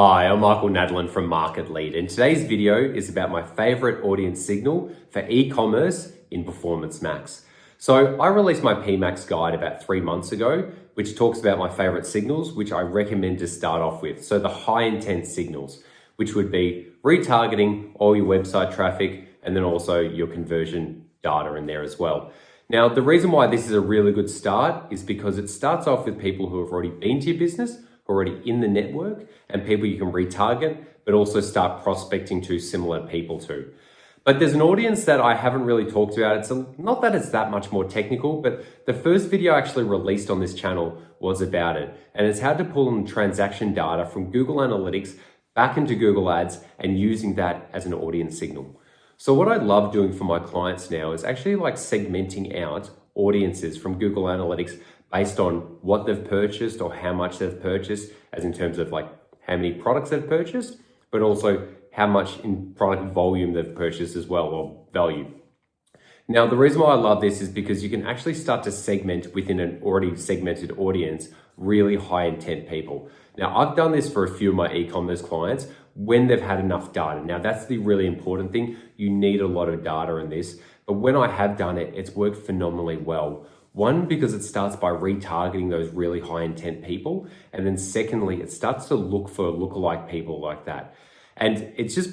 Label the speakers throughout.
Speaker 1: Hi, I'm Michael Nadalin from Market Lead, and today's video is about my favorite audience signal for e-commerce in Performance Max. So I released my PMax guide about 3 months ago, which talks about my favorite signals, which I recommend to start off with. So the high intent signals, which would be retargeting all your website traffic, and then also your conversion data in there as well. Now, the reason why this is a really good start is because it starts off with people who have already been to your business, already in the network, and people you can retarget, but also start prospecting to similar people to. But there's an audience that I haven't really talked about. It's not that it's that much more technical, but the first video I actually released on this channel was about it. And it's how to pull in transaction data from Google Analytics back into Google Ads and using that as an audience signal. So what I love doing for my clients now is actually like segmenting out audiences from Google Analytics based on what they've purchased or how much they've purchased, as in terms of like how many products they've purchased, but also how much in product volume they've purchased as well, or value. Now, the reason why I love this is because you can actually start to segment within an already segmented audience, really high intent people. Now, I've done this for a few of my e-commerce clients when they've had enough data. Now, that's the really important thing. You need a lot of data in this, but when I have done it, it's worked phenomenally well. One, because it starts by retargeting those really high intent people. And then secondly, it starts to look for lookalike people like that. And it's just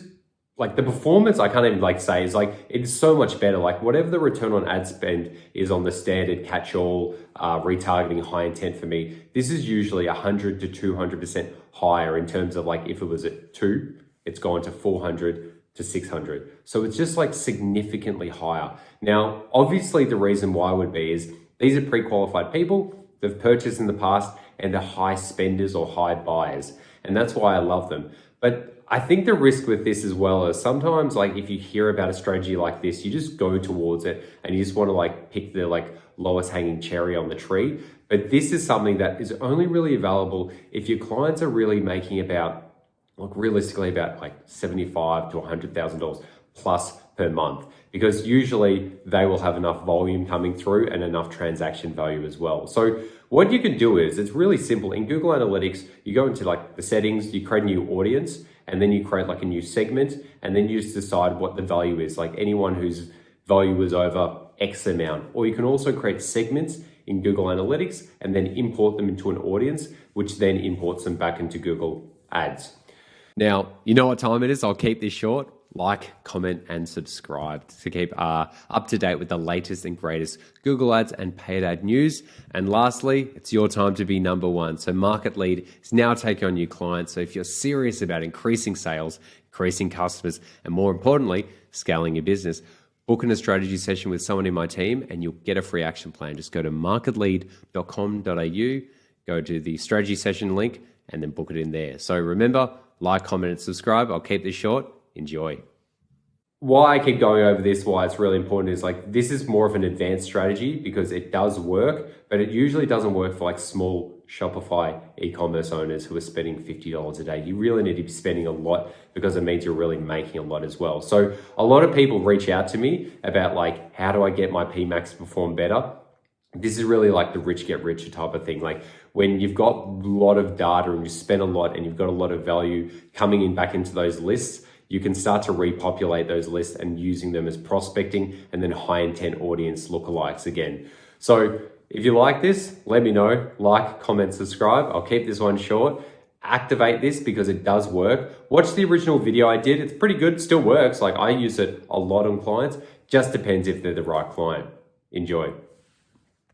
Speaker 1: like the performance, I can't even like say, is like, it's so much better. Like whatever the return on ad spend is on the standard catch-all retargeting high intent for me, this is usually 100 to 200% higher in terms of like, if it was at 2, it's gone to 400 to 600. So it's just like significantly higher. Now, obviously the reason why would be is these are pre-qualified people, they've purchased in the past, and they're high spenders or high buyers. And that's why I love them. But I think the risk with this as well is sometimes like if you hear about a strategy like this, you just go towards it and you just want to like pick the like lowest hanging cherry on the tree. But this is something that is only really available if your clients are really making about, like realistically about like $75,000 to $100,000 plus per month, because usually they will have enough volume coming through and enough transaction value as well. So what you can do is, it's really simple. In Google Analytics, you go into like the settings, you create a new audience, and then you create like a new segment, and then you just decide what the value is, like anyone whose value is over X amount. Or you can also create segments in Google Analytics and then import them into an audience, which then imports them back into Google Ads. Now, you know what time it is. I'll keep this short. Like, comment, and subscribe to keep up to date with the latest and greatest Google Ads and paid ad news. And lastly, it's your time to be number one. So Market Lead is now taking on new clients. So if you're serious about increasing sales, increasing customers, and more importantly, scaling your business, book in a strategy session with someone in my team and you'll get a free action plan. Just go to marketlead.com.au, go to the strategy session link, and then book it in there. So remember, like, comment, and subscribe. I'll keep this short. Enjoy. Why I keep going over this, why it's really important, is like this is more of an advanced strategy because it does work, but it usually doesn't work for like small Shopify e-commerce owners who are spending $50 a day. You really need to be spending a lot because it means you're really making a lot as well. So a lot of people reach out to me about like, how do I get my PMax to perform better? This is really like the rich get richer type of thing. Like when you've got a lot of data and you spend a lot and you've got a lot of value coming in back into those lists, you can start to repopulate those lists and using them as prospecting and then high intent audience lookalikes again. So if you like this, let me know. Like, comment, subscribe. I'll keep this one short. Activate this because it does work. Watch the original video I did. It's pretty good. It still works. Like I use it a lot on clients. Just depends if they're the right client. Enjoy.